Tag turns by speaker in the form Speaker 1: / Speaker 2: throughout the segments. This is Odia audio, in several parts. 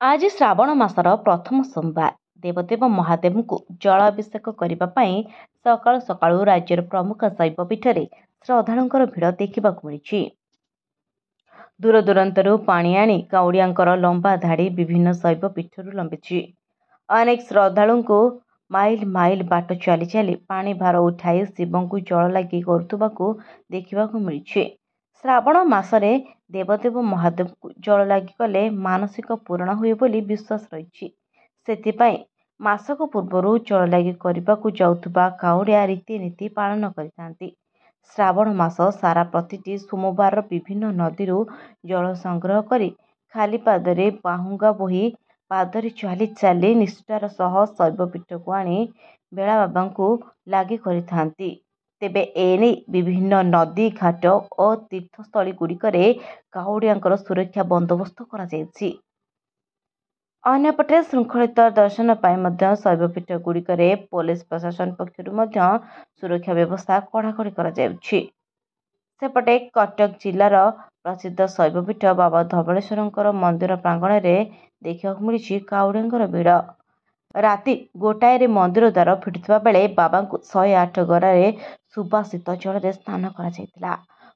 Speaker 1: ଆଜି ଶ୍ରାବଣ ମାସର ପ୍ରଥମ ସୋମବାର। ଦେବଦେବ ମହାଦେବଙ୍କୁ ଜଳାଭିଷେକ କରିବା ପାଇଁ ସକାଳୁ ସକାଳୁ ରାଜ୍ୟର ପ୍ରମୁଖ ଶୈବପୀଠରେ ଶ୍ରଦ୍ଧାଳୁଙ୍କର ଭିଡ଼ ଦେଖିବାକୁ ମିଳିଛି। ଦୂରଦୂରାନ୍ତରୁ ପାଣି ଆଣି କାଉଡ଼ିଆଙ୍କର ଲମ୍ବା ଧାଡ଼ି ବିଭିନ୍ନ ଶୈବପୀଠରୁ ଲମ୍ବିଛି। ଅନେକ ଶ୍ରଦ୍ଧାଳୁଙ୍କୁ ମାଇଲ ମାଇଲ ବାଟ ଚାଲି ଚାଲି ପାଣି ଭାର ଉଠାଇ ଶିବଙ୍କୁ ଜଳ ଲାଗି କରୁଥିବାକୁ ଦେଖିବାକୁ ମିଳିଛି। ଶ୍ରାବଣ ମାସରେ ଦେବଦେବ ମହାଦେବଙ୍କୁ ଜଳ ଲାଗି କଲେ ମାନସିକ ପୂରଣ ହୁଏ ବୋଲି ବିଶ୍ୱାସ ରହିଛି। ସେଥିପାଇଁ ମାସକ ପୂର୍ବରୁ ଜଳ ଲାଗି କରିବାକୁ ଯାଉଥିବା କାଉଡ଼ିଆ ରୀତିନୀତି ପାଳନ କରିଥାନ୍ତି। ଶ୍ରାବଣ ମାସ ସାରା ପ୍ରତିଟି ସୋମବାରର ବିଭିନ୍ନ ନଦୀରୁ ଜଳ ସଂଗ୍ରହ କରି ଖାଲି ପାଦରେ ବାହୁଙ୍ଗା ବୋହି ପାଦରେ ଚାଲି ଚାଲି ନିଷ୍ଠାର ସହ ଶୈବପୀଠକୁ ଆଣି ବେଳାବାବାଙ୍କୁ ଲାଗି କରିଥାନ୍ତି। ତେବେ ଏନେଇ ବିଭିନ୍ନ ନଦୀ, ଘାଟ ଓ ତୀର୍ଥସ୍ଥଳୀ ଗୁଡ଼ିକରେ କାଉଡ଼ିଆଙ୍କର ସୁରକ୍ଷା ବନ୍ଦୋବସ୍ତ କରାଯାଇଛି। ଅନ୍ୟପଟେ ଶୃଙ୍ଖଳିତ ଦର୍ଶନ ପାଇଁ ମଧ୍ୟ ଶୈବପୀଠ ଗୁଡ଼ିକରେ ପୋଲିସ ପ୍ରଶାସନ ପକ୍ଷରୁ ମଧ୍ୟ ସୁରକ୍ଷା ବ୍ୟବସ୍ଥା କଡ଼ାକଡ଼ି କରାଯାଉଛି। ସେପଟେ କଟକ ଜିଲ୍ଲାର ପ୍ରସିଦ୍ଧ ଶୈବପୀଠ ବାବା ଧବଳେଶ୍ୱରଙ୍କର ମନ୍ଦିର ପ୍ରାଙ୍ଗଣରେ ଦେଖିବାକୁ ମିଳିଛି କାଉଡ଼ିଆଙ୍କର ଭିଡ଼। ରାତି 1ଟାରେ ମନ୍ଦିର ଦ୍ୱାର ଫିଟୁଥିବା ବେଳେ ବାବାଙ୍କୁ 108 ଗରାରେ ସୁବାସିତ ଜଳରେ ସ୍ନାନ କରାଯାଇଥିଲା।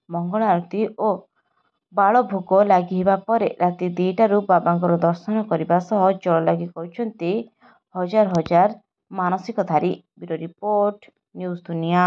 Speaker 1: ମଙ୍ଗଳ ଆଳତି ଓ ବାଳଭୋଗ ଲାଗି ହେବା ପରେ ରାତି 2ଟାରୁ ବାବାଙ୍କର ଦର୍ଶନ କରିବା ସହ ଜଳ ଲାଗି କରୁଛନ୍ତି ହଜାର ହଜାର ମାନସିକଧାରୀ। ବ୍ୟୁରୋ ରିପୋର୍ଟ, ନ୍ୟୁଜ ଦୁନିଆ।